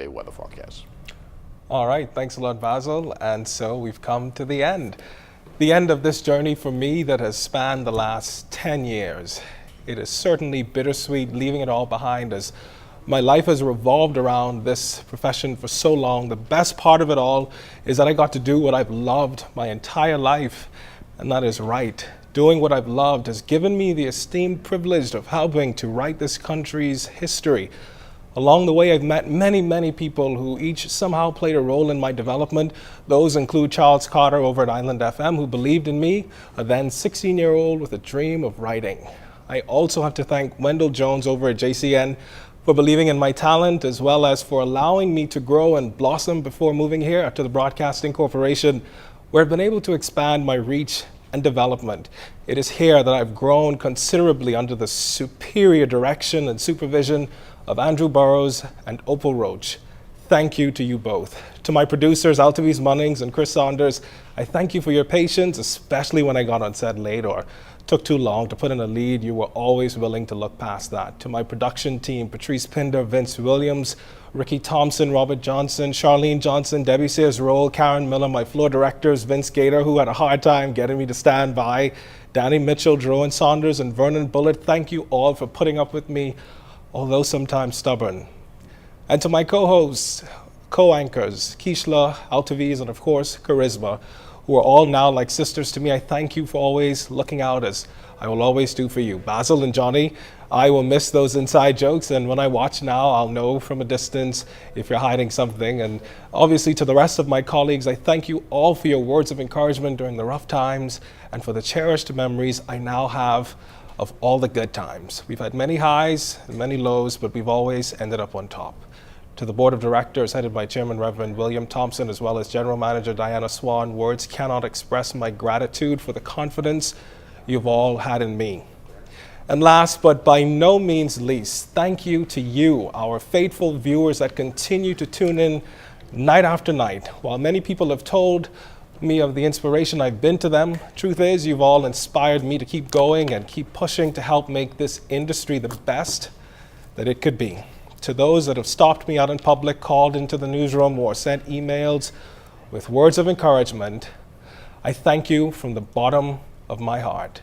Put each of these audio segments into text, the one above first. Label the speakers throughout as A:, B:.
A: day weather forecast.
B: All right, thanks a lot, Basil. And so we've come to the end. The end of this journey for me that has spanned the last 10 years. It is certainly bittersweet leaving it all behind as my life has revolved around this profession for so long. The best part of it all is that I got to do what I've loved my entire life, and that is write. Doing what I've loved has given me the esteemed privilege of helping to write this country's history. Along the way, I've met many, many people who each somehow played a role in my development. Those include Charles Carter over at Island FM, who believed in me, a then 16-year-old with a dream of writing. I also have to thank Wendell Jones over at JCN for believing in my talent, as well as for allowing me to grow and blossom before moving here to the Broadcasting Corporation, where I've been able to expand my reach and development. It is here that I've grown considerably under the superior direction and supervision of Andrew Burrows and Opal Roach. Thank you to you both. To my producers, Altavis Munnings and Chris Saunders, I thank you for your patience, especially when I got on set late or took too long to put in a lead. You were always willing to look past that. To my production team, Patrice Pinder, Vince Williams, Ricky Thompson, Robert Johnson, Charlene Johnson, Debbie Sears Roll, Karen Miller, my floor directors, Vince Gator, who had a hard time getting me to stand by, Danny Mitchell, Drowan Saunders, and Vernon Bullitt, thank you all for putting up with me, although sometimes stubborn. And to my co-hosts, co-anchors, Keishla, Altaviz, and of course, Charisma, who are all now like sisters to me, I thank you for always looking out as I will always do for you. Basil and Johnny, I will miss those inside jokes, and when I watch now, I'll know from a distance if you're hiding something. And obviously to the rest of my colleagues, I thank you all for your words of encouragement during the rough times and for the cherished memories I now have of all the good times. We've had many highs and many lows, but we've always ended up on top. To the board of directors headed by Chairman Reverend William Thompson, as well as General Manager Diana Swan, words cannot express my gratitude for the confidence you've all had in me. And last but by no means least, thank you to you, our faithful viewers that continue to tune in night after night. While many people have told me of the inspiration I've been to them, truth is you've all inspired me to keep going and keep pushing to help make this industry the best that it could be. To those that have stopped me out in public, called into the newsroom, or sent emails with words of encouragement, I thank you from the bottom of my heart.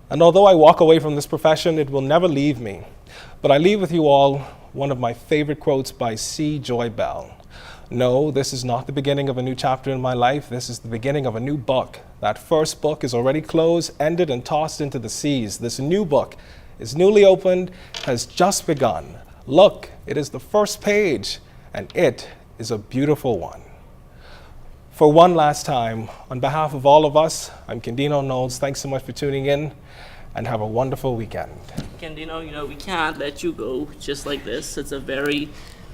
B: And although I walk away from this profession, it will never leave me. But I leave with you all one of my favorite quotes by C. Joy Bell. No, this is not the beginning of a new chapter in my life. This is the beginning of a new book. That first book is already closed, ended, and tossed into the seas. This new book is newly opened, has just begun. Look, it is the first page, and it is a beautiful one. For one last time, on behalf of all of us, I'm Kendeno Knowles. Thanks so much for tuning in, and have a wonderful weekend.
C: Kendeno, we can't let you go just like this. It's a very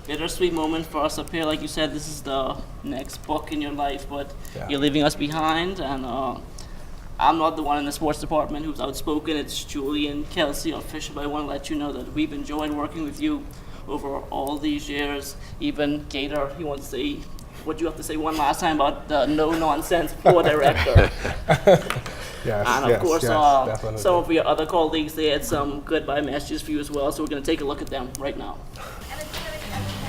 C: bittersweet moment for us up here. Like you said, this is the next book in your life, but you're leaving us behind, and I'm not the one in the sports department who's outspoken. It's Julie and Kelsey or Fisher, but I want to let you know that we've enjoyed working with you over all these years. Even Gator, he wants to say what you have to say one last time about the no-nonsense floor director. And of course, some of your other colleagues, they had some goodbye messages for you as well, so we're going to take a look at them right now.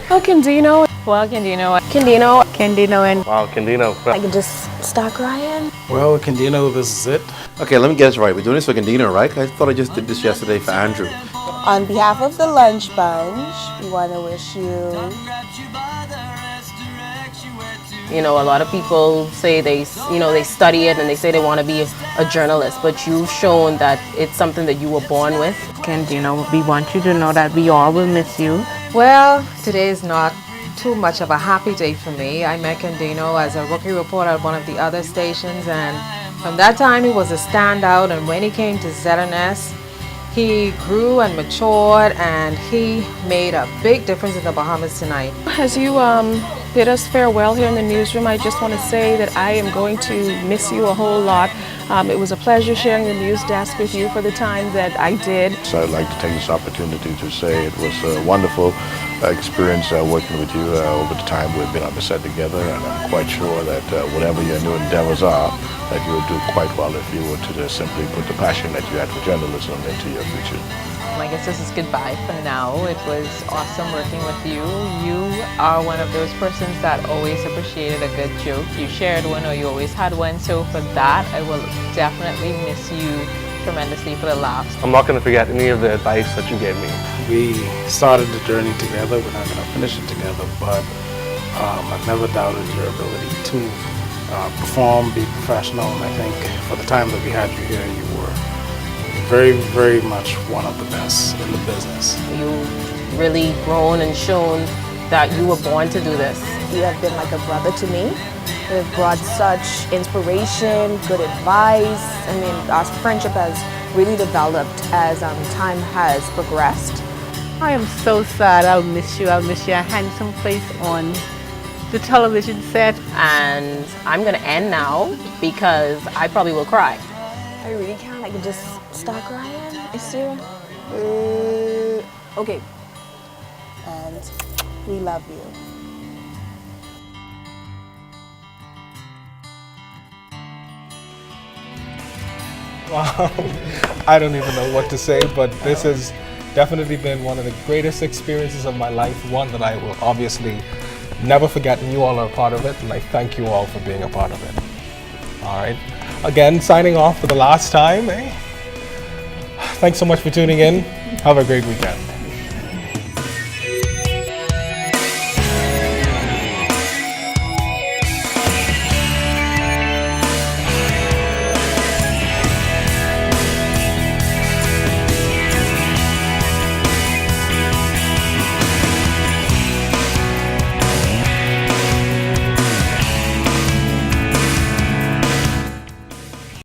D: Oh, Kendeno. Well, Kendeno. Kendeno. Kendeno and...
E: Wow, Kendeno.
D: I can just start crying.
F: Well, Kendeno, this is it.
E: Okay, let me get this right. We're doing this for Kendeno, right? I thought I just did this yesterday for Andrew.
G: On behalf of the Lunch Bunch, we want to wish you...
H: You know, a lot of people say they study it and they say they want to be a journalist, but you've shown that it's something that you were born with.
I: Kendeno, we want you to know that we all will miss you.
J: Well, today is not too much of a happy day for me. I met Kendeno as a rookie reporter at one of the other stations, and from that time he was a standout, and when he came to ZNS, he grew and matured, and he made a big difference in the Bahamas tonight.
D: As you bid us farewell here in the newsroom, I just want to say that I am going to miss you a whole lot. It was a pleasure sharing the news desk with you for the time that I did.
A: So I'd like to take this opportunity to say it was wonderful experience working with you over the time we've been on the set together, and I'm quite sure that whatever your new endeavors are, that you will do quite well if you were to just simply put the passion that you had for journalism into your future.
J: I guess this is goodbye for now. It was awesome working with you. You are one of those persons that always appreciated a good joke. You shared one or you always had one, so for that I will definitely miss you tremendously for the laughs.
F: I'm not going to forget any of the advice that you gave me. We started the journey together. We're not going to finish it together, but I've never doubted your ability to perform, be professional, and I think for the time that we had you here, you were very, very much one of the best in the business.
H: You've really grown and shown that you were born to do this.
G: You have been like a brother to me. You've brought such inspiration, good advice. I mean, our friendship has really developed as time has progressed.
I: I am so sad. I'll miss you. I'll miss your handsome face on the television set.
H: And I'm going to end now because I probably will cry.
G: I really can't. I can just start crying. Is there? Okay. And we love you.
B: Wow, I don't even know what to say, but this has definitely been one of the greatest experiences of my life, one that I will obviously never forget, and you all are a part of it, and I thank you all for being a part of it. All right, again, signing off for the last time. Thanks so much for tuning in. Have a great weekend.